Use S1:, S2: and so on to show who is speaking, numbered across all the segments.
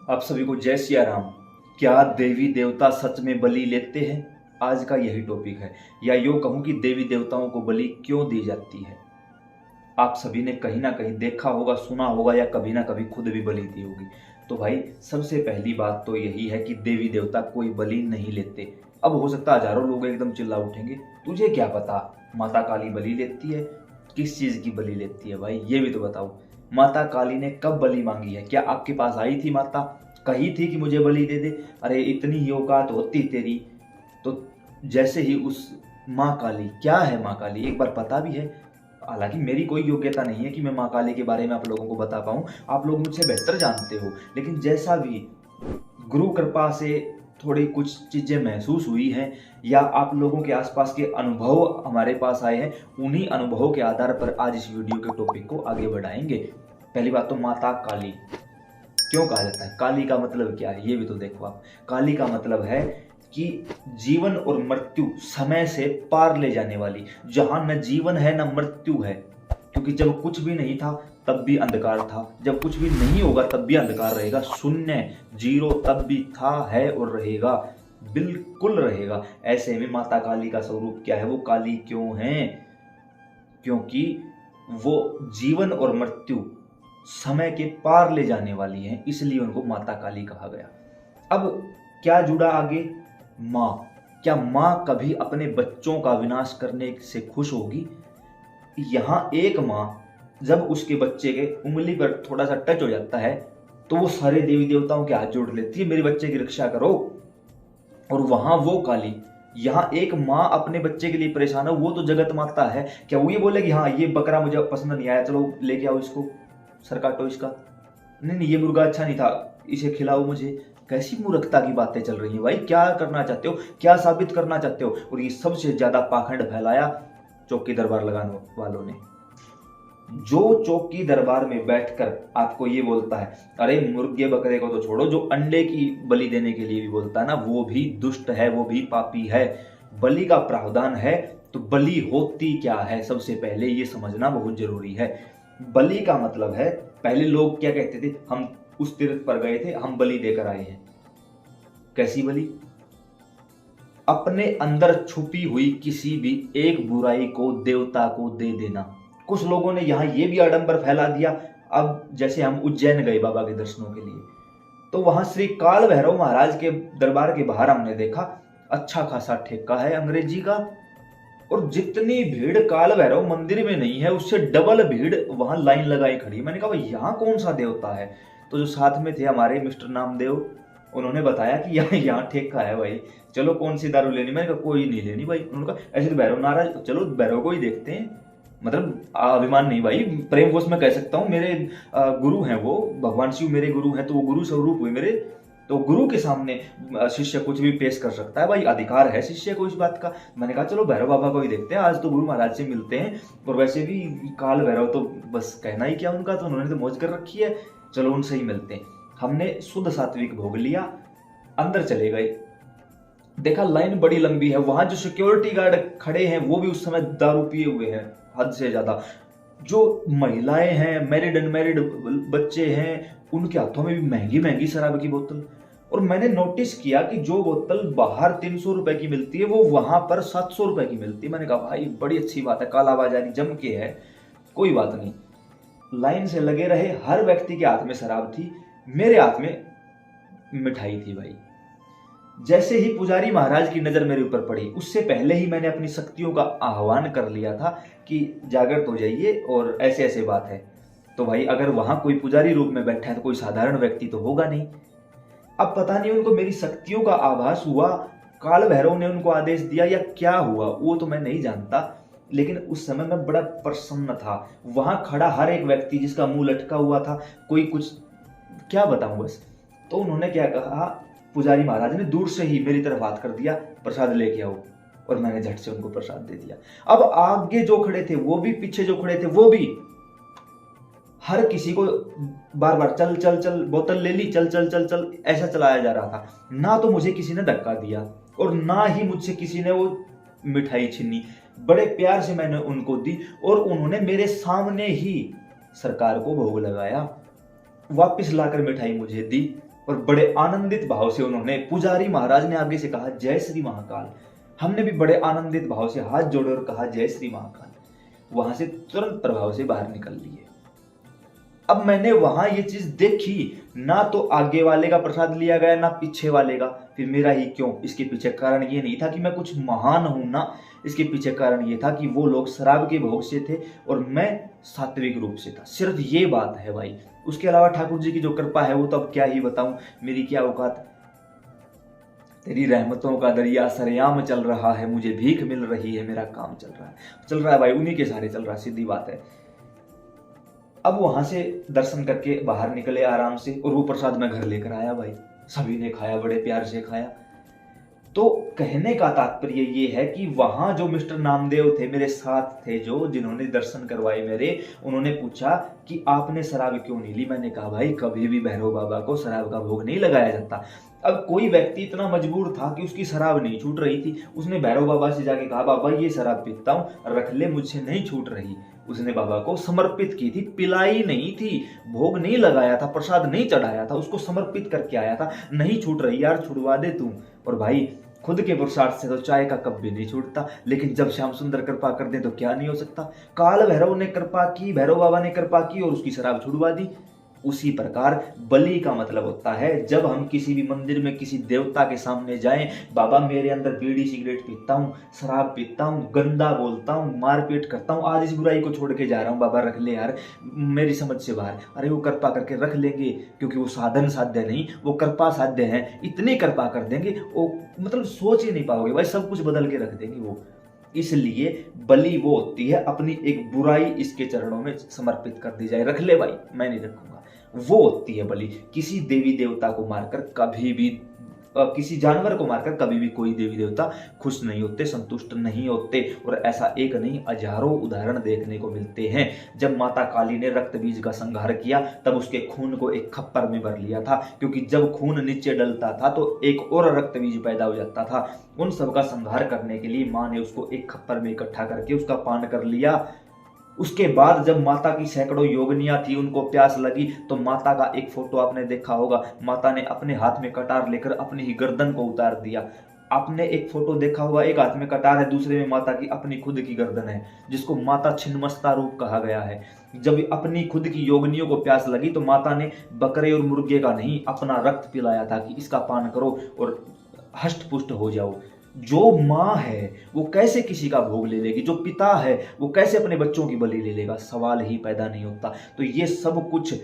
S1: आप सभी को जय सिया राम। क्या देवी देवता सच में बलि लेते हैं? आज का यही टॉपिक है, या यूँ कहूँ कि देवी देवताओं को बलि क्यों दी जाती है। आप सभी ने कहीं ना कहीं देखा होगा, सुना होगा, या कभी ना कभी खुद भी बलि दी होगी। तो भाई सबसे पहली बात तो यही है कि देवी देवता कोई बलि नहीं लेते। अब हो सकता है हजारों लोग एकदम चिल्ला उठेंगे, तुझे क्या पता माता काली बलि लेती है, किस चीज की बलि लेती है? भाई ये भी तो बताओ, माता काली ने कब बलि मांगी है? क्या आपके पास आई थी माता, कही थी कि मुझे बलि दे दे? अरे इतनी ही औकात होती तेरी तो जैसे ही उस माँ काली, क्या है माँ काली एक बार पता भी है? हालांकि मेरी कोई योग्यता नहीं है कि मैं माँ काली के बारे में आप लोगों को बता पाऊँ, आप लोग मुझसे बेहतर जानते हो। लेकिन जैसा भी गुरु कृपा से थोड़ी कुछ चीज़ें महसूस हुई हैं, या आप लोगों के आसपास के अनुभव हमारे पास आए हैं, उन्हीं अनुभवों के आधार पर आज इस वीडियो के टॉपिक को आगे बढ़ाएंगे। पहली बात तो माता काली क्यों कहा जाता है? काली का मतलब क्या है ये भी तो देखो आप। काली का मतलब है कि जीवन और मृत्यु समय से पार ले जाने वाली, जहां न जीवन है न मृत्यु है। क्योंकि जब कुछ भी नहीं था तब भी अंधकार था, जब कुछ भी नहीं होगा तब भी अंधकार रहेगा, शून्य जीरो तब भी था, है और रहेगा, बिल्कुल रहेगा। ऐसे में माता काली का स्वरूप क्या है? वो काली क्यों है? क्योंकि वो जीवन और मृत्यु समय के पार ले जाने वाली हैं, इसलिए उनको माता काली कहा गया। अब क्या जुड़ा आगे? माँ। क्या माँ कभी अपने बच्चों का विनाश करने से खुश होगी? यहां एक माँ जब उसके बच्चे के उंगली पर थोड़ा सा टच हो जाता है तो वो सारे देवी देवताओं के हाथ जोड़ लेती है, मेरे बच्चे की रक्षा करो। और वहां वो काली, यहाँ एक माँ अपने बच्चे के लिए परेशान है, वो तो जगत माता है। क्या वो ये बोलेगी हाँ ये बकरा मुझे पसंद नहीं आया, चलो लेके आओ इसको, सर काटो इसका? नहीं नहीं, ये मुर्गा अच्छा नहीं था, इसे खिलाओ मुझे। कैसी मूर्खता की बातें चल रही हैं भाई? क्या करना चाहते हो, क्या साबित करना चाहते हो? और ये सबसे ज्यादा पाखंड फैलाया चौकी दरबार लगाने वालों ने। जो चौकी दरबार में बैठकर आपको ये बोलता है, अरे मुर्गे बकरे को तो छोड़ो, जो अंडे की बलि देने के लिए भी बोलता है ना, वो भी दुष्ट है, वो भी पापी है। बलि का प्रावधान है तो बलि होती क्या है, सबसे पहले ये समझना बहुत जरूरी है। बलि का मतलब है, पहले लोग क्या कहते थे, हम उस तीर्थ पर गए थे, हम बलि देकर आए हैं। कैसी बलि? अपने अंदर छुपी हुई किसी भी एक बुराई को देवता को दे देना। कुछ लोगों ने यहाँ ये भी आडंबर फैला दिया। अब जैसे हम उज्जैन गए बाबा के दर्शनों के लिए, तो वहां श्री काल भैरव महाराज के दरबार के बाहर हमने देखा अच्छा खासा ठेका है अंग्रेजी का, और जितनी भीड़ काल भैरव मंदिर में नहीं है उससे डबल भीड़ वहां लाइन लगाई खड़ी। मैंने कहा यहाँ कौन सा देवता है? तो जो साथ में थे हमारे मिस्टर नामदेव, उन्होंने बताया कि यहाँ ठेका है भाई, चलो कौन सी दारू लेनी? मैंने कहा कोई नहीं लेनी भाई। उन्होंने कहा ऐसे तो भैरव नाराज, चलो भैरव को ही देखते हैं। मतलब अभिमान नहीं भाई, प्रेम वश मैं कह सकता हूँ, मेरे गुरु हैं वो, भगवान शिव मेरे गुरु हैं, तो वो गुरु स्वरूप हुए मेरे। तो गुरु के सामने शिष्य कुछ भी पेश कर सकता है भाई, अधिकार है शिष्य को इस बात का। मैंने कहा चलो भैरव बाबा को ही देखते हैं, आज तो गुरु महाराज से मिलते हैं। और वैसे भी काल भैरव तो बस कहना ही क्या उनका, तो उन्होंने तो मौज कर रखी है, चलो उनसे ही मिलते हैं। हमने शुद्ध सात्विक भोग लिया, अंदर चले गए, देखा लाइन बड़ी लंबी है, वहां जो सिक्योरिटी गार्ड खड़े हैं वो भी उस समय दारू पिए हुए हैं हद से ज्यादा। जो महिलाएं हैं, मैरिड अनमैरिड बच्चे हैं, उनके हाथों में भी महंगी महंगी शराब की बोतल। और मैंने नोटिस किया कि जो बोतल बाहर 300 रुपए की मिलती है वो वहां पर 700 रुपए की मिलती है। मैंने कहा भाई बड़ी अच्छी बात है, कालाबाजारी जम के है, कोई बात नहीं। लाइन से लगे रहे, हर व्यक्ति के हाथ में शराब थी, मेरे हाथ में मिठाई थी भाई। जैसे ही पुजारी महाराज की नजर मेरे ऊपर पड़ी, उससे पहले ही मैंने अपनी शक्तियों का आह्वान कर लिया था कि जागृत हो जाइए और ऐसे ऐसे बात है। तो भाई अगर वहां कोई पुजारी रूप में बैठा है तो कोई साधारण व्यक्ति तो होगा नहीं। अब पता नहीं उनको मेरी शक्तियों का आभास हुआ, काल भैरव ने उनको आदेश दिया, या क्या हुआ वो तो मैं नहीं जानता। लेकिन उस समय मैं बड़ा प्रसन्न था। वहां खड़ा हर एक व्यक्ति जिसका मुंह लटका हुआ था, कोई कुछ क्या बताऊं बस। तो उन्होंने क्या कहा, पुजारी महाराज ने दूर से ही मेरी तरफ हाथ कर दिया, प्रसाद लेके आओ, और मैंने झट से उनको प्रसाद दे दिया। अब आगे जो खड़े थे वो भी, पीछे जो खड़े थे वो भी, हर किसी को बार बार चल चल चल, बोतल ले ली, चल चल चल चल, ऐसा चलाया जा रहा था। ना तो मुझे किसी ने धक्का दिया और ना ही मुझसे किसी ने वो मिठाई छीनी। बड़े प्यार से मैंने उनको दी और उन्होंने मेरे सामने ही सरकार को भोग लगाया, वापिस लाकर मिठाई मुझे दी। और बड़े आनंदित भाव से उन्होंने, पुजारी महाराज ने आगे से कहा जय श्री महाकाल। हमने भी बड़े आनंदित भाव से हाथ जोड़े और कहा जय श्री महाकाल। वहां से तुरंत प्रभाव से बाहर निकल लिए। अब मैंने वहां ये चीज देखी, ना तो आगे वाले का प्रसाद लिया गया ना पीछे वाले का, फिर मेरा ही क्यों? इसके पीछे कारण ये नहीं था कि मैं कुछ महान हूं ना, इसके पीछे कारण ये था कि वो लोग शराब के भोग से थे और मैं सात्विक रूप से था। सिर्फ ये बात है भाई। उसके अलावा ठाकुर जी की जो कृपा है वो तो अब क्या ही बताऊं, मेरी क्या औकात। तेरी रहमतों का दरिया सरेआम चल रहा है, मुझे भीख मिल रही है, मेरा काम चल रहा है भाई, उन्हीं के सहारे चल रहा है, सीधी बात है। अब वहां से दर्शन करके बाहर निकले आराम से, और वो प्रसाद मैं घर लेकर आया भाई। सभी ने खाया, बड़े प्यार से खाया। तो कहने का तात्पर्य ये है कि वहां जो मिस्टर नामदेव थे, मेरे साथ थे, जो जिन्होंने दर्शन करवाए मेरे, उन्होंने पूछा कि आपने शराब क्यों नहीं ली। मैंने कहा भाई कभी भी भैरव बाबा को शराब का भोग नहीं लगाया जाता। अब कोई व्यक्ति इतना मजबूर था कि उसकी शराब नहीं छूट रही थी, उसने भैरव बाबा से जाके कहा बाबा ये शराब पीता हूं, रख ले, मुझसे नहीं छूट रही। उसने बाबा को समर्पित की थी, पिलाई नहीं थी, भोग नहीं लगाया था, प्रसाद नहीं चढ़ाया था, उसको समर्पित करके आया था। नहीं छूट रही यार, छुड़वा दे तू। और भाई खुद के पुरुषार्थ से तो चाय का कप भी नहीं छूटता, लेकिन जब श्याम सुंदर कृपा कर दे तो क्या नहीं हो सकता। काल भैरव ने कृपा की, भैरव बाबा ने कृपा की और उसकी शराब छुड़वा दी। उसी प्रकार बलि का मतलब होता है, जब हम किसी भी मंदिर में किसी देवता के सामने जाएं, बाबा मेरे अंदर बीड़ी सिगरेट पीता हूं, शराब पीता हूं, गंदा बोलता हूं, मारपीट करता हूं, आज इस बुराई को छोड़ के जा रहा हूं, बाबा रख ले यार, मेरी समझ से बाहर। अरे वो कृपा करके रख लेंगे, क्योंकि वो साधन साध्य नहीं, वो कृपा साध्य है। इतनी कृपा कर देंगे वो, मतलब सोच ही नहीं पाओगे भाई, सब कुछ बदल के रख देंगे वो। इसलिए बलि वो होती है, अपनी एक बुराई इसके चरणों में समर्पित कर दी जाए, रख ले भाई मैं नहीं रखूंगा, वो होती है बलि। किसी देवी देवता को मारकर कभी भी, किसी जानवर को मारकर कभी भी कोई देवी देवता खुश नहीं होते, संतुष्ट नहीं होते। और ऐसा एक नहीं, हजारों उदाहरण देखने को मिलते हैं। जब माता काली ने रक्त बीज का संहार किया, तब उसके खून को एक खप्पर में भर लिया था, क्योंकि जब खून नीचे डलता था तो एक और रक्त बीज पैदा हो जाता था। उन सबका संहार करने के लिए माँ ने उसको एक खप्पर में इकट्ठा करके उसका पान कर लिया। उसके बाद जब माता की सैकड़ों योगिनियां थी, उनको प्यास लगी, तो माता का एक फोटो आपने देखा होगा, माता ने अपने हाथ में कटार लेकर अपनी ही गर्दन को उतार दिया। आपने एक फोटो देखा होगा, एक हाथ में कटार है, दूसरे में माता की अपनी खुद की गर्दन है, जिसको माता छिन्नमस्ता रूप कहा गया है। जब अपनी खुद की योगिनियों को प्यास लगी तो माता ने बकरे और मुर्गे का नहीं, अपना रक्त पिलाया था कि इसका पान करो और हष्ट पुष्ट हो जाओ। जो माँ है वो कैसे किसी का भोग ले लेगी, जो पिता है वो कैसे अपने बच्चों की बलि ले लेगा, सवाल ही पैदा नहीं होता। तो ये सब कुछ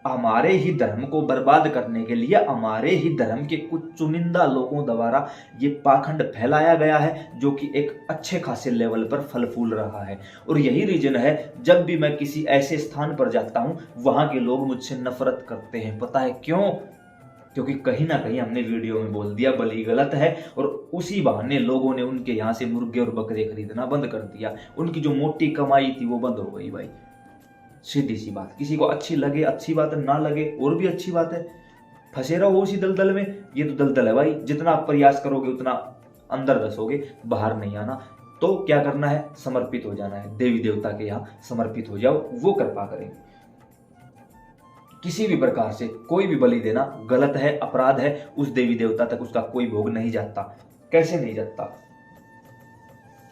S1: हमारे ही धर्म को बर्बाद करने के लिए, हमारे ही धर्म के कुछ चुनिंदा लोगों द्वारा ये पाखंड फैलाया गया है, जो कि एक अच्छे खासे लेवल पर फल फूल रहा है। और यही रीजन है, जब भी मैं किसी ऐसे स्थान पर जाता हूं, वहां के लोग मुझसे नफरत करते हैं। पता है क्यों? क्योंकि कहीं ना कहीं हमने वीडियो में बोल दिया बलि गलत है, और उसी बहाने लोगों ने उनके यहाँ से मुर्गे और बकरे खरीदना बंद कर दिया। उनकी जो मोटी कमाई थी वो बंद हो गई भाई, सीधी सी बात। किसी को अच्छी लगे अच्छी बात है, ना लगे और भी अच्छी बात है, फंसे रहो उसी दलदल में। ये तो दलदल है भाई, जितना आप प्रयास करोगे उतना अंदर धसोगे, बाहर नहीं आना। तो क्या करना है? समर्पित हो जाना है, देवी देवता के यहाँ समर्पित हो जाओ, वो कृपा करेंगे। किसी भी प्रकार से कोई भी बलि देना गलत है, अपराध है। उस देवी देवता तक उसका कोई भोग नहीं जाता। कैसे नहीं जाता?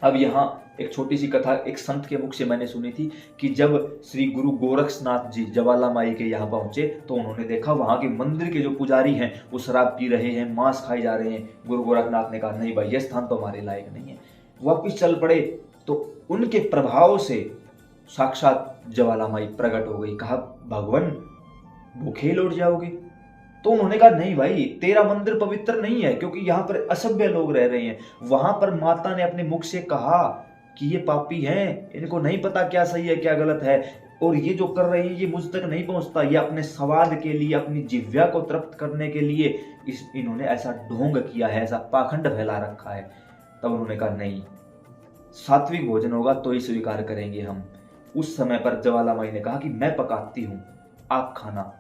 S1: अब यहाँ एक छोटी सी कथा एक संत के मुख से मैंने सुनी थी कि जब श्री गुरु गोरक्षनाथ जी ज्वाला माई के यहाँ पहुंचे, तो उन्होंने देखा वहां के मंदिर के जो पुजारी हैं वो शराब पी रहे हैं, मांस खाए जा रहे हैं। गुरु गोरखनाथ ने कहा नहीं भाई, यह स्थान तो हमारे लायक नहीं है। वापिस चल पड़े, तो उनके प्रभाव से साक्षात ज्वाला माई प्रकट हो गई। कहा भगवान भूखे लौट जाओगे? तो उन्होंने कहा नहीं भाई, तेरा मंदिर पवित्र नहीं है, क्योंकि यहाँ पर असभ्य लोग रह रहे हैं। वहां पर माता ने अपने मुख से कहा कि ये पापी हैं, इनको नहीं पता क्या सही है क्या गलत है, और ये जो कर रहे हैं ये मुझ तक नहीं पहुंचता। ये अपने स्वाद के लिए, अपनी जिह्वा को तृप्त करने के लिए इन्होंने ऐसा ढोंग किया है, ऐसा पाखंड फैला रखा है। तब उन्होंने कहा नहीं, सात्विक भोजन होगा तो ही स्वीकार करेंगे हम। उस समय पर ज्वाला माई ने कहा कि मैं पकाती हूँ, आप खाना।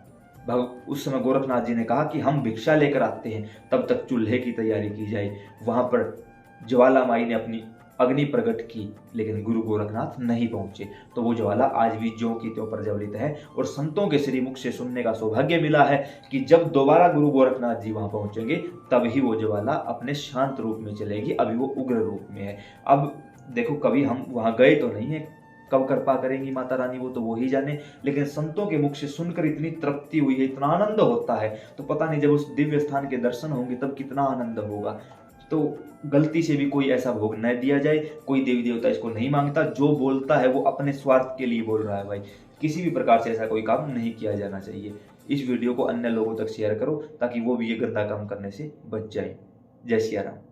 S1: उस समय गोरखनाथ जी ने कहा कि हम भिक्षा लेकर आते हैं, तब तक चूल्हे की तैयारी की जाए। वहां पर ज्वाला माई ने अपनी अग्नि प्रकट की, लेकिन गुरु गोरखनाथ नहीं पहुंचे। तो वो ज्वाला आज भी ज्यों की त्यों प्रज्वलित है। और संतों के श्रीमुख से सुनने का सौभाग्य मिला है कि जब दोबारा गुरु गोरखनाथ जी वहां पहुंचेंगे तभी वो ज्वाला अपने शांत रूप में चलेगी, अभी वो उग्र रूप में है। अब देखो, कभी हम वहां गए तो नहीं है, कब कृपा करेंगी माता रानी वो तो वो ही जाने, लेकिन संतों के मुख से सुनकर इतनी तृप्ति हुई है, इतना आनंद होता है, तो पता नहीं जब उस दिव्य स्थान के दर्शन होंगे तब कितना आनंद होगा। तो गलती से भी कोई ऐसा भोग न दिया जाए। कोई देवी देवता इसको नहीं मांगता, जो बोलता है वो अपने स्वार्थ के लिए बोल रहा है भाई। किसी भी प्रकार से ऐसा कोई काम नहीं किया जाना चाहिए। इस वीडियो को अन्य लोगों तक शेयर करो ताकि वो भी ये गंदा काम करने से बच जाए। जय सिया राम।